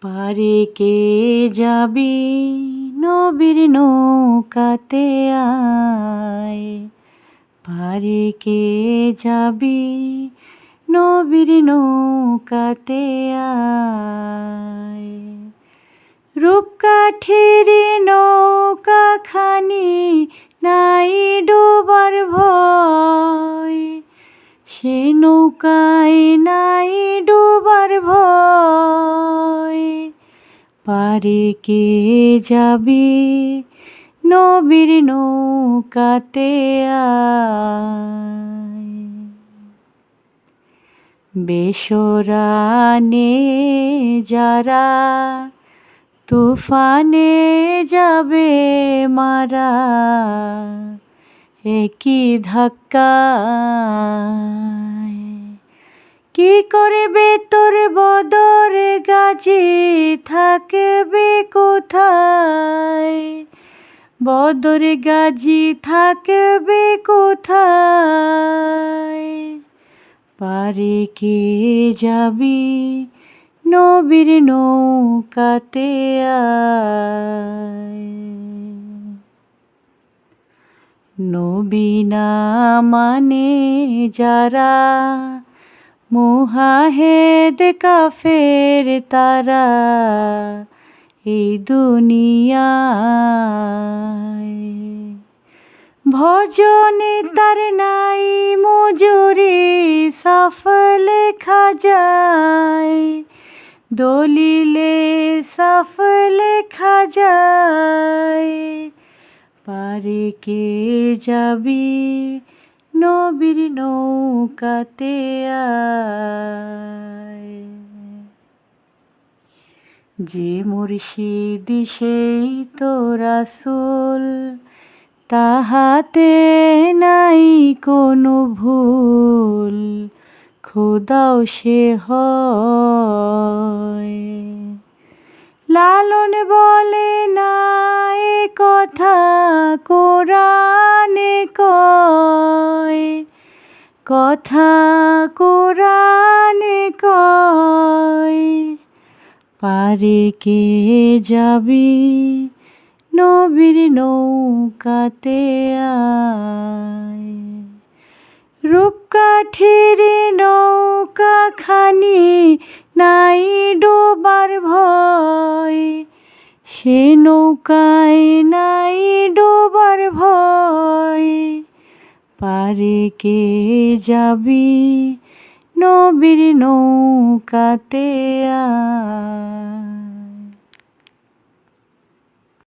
পারে কে যাবি নবীর নৌকাতে আয়, পারে কে যাবি নবীর নৌকাতে আয়। রূপকাঠির নৌকা খানি নাই ডোবার ভয়, সে নৌকায় নাই ডোবার ভয়। পারে কে যাবি নবীর নৌকাতে আয়। বেসরানে যারা তুফানে যাবে মারা, একই ধাক্কায় কি করবে তোর বদর গাজী থাকবে কোথায়, বদর গাজী থাকবে কোথায়। পারে কে যাবি নবীর নৌকাতে আয়। নবী না মানে যারা মুহাহেদ কাফের তারা, এই দুনিয়ায় ভজনে তার নাই মজুরি সফল খাজায়, দলিলে সফল খাজায়। পারে কে যাবি নবীর নৌকাতে আয়। যে মুর্শিদ সেই তো রাসূল, তাহাতে নাই কোনো ভুল, খোদাও সে হয়। লালন বলে না এ কথা কোরআনে কয়, কথা কোরআনে কয়। পারে কে যাবি নবীর নৌকাতে আয়। রূপকাঠির নৌকা খানি নাই ডোবার ভয়, সে নৌকায় নাই ডোবার ভয়। পারে কে যাবি নবীর নৌকাতে আয়।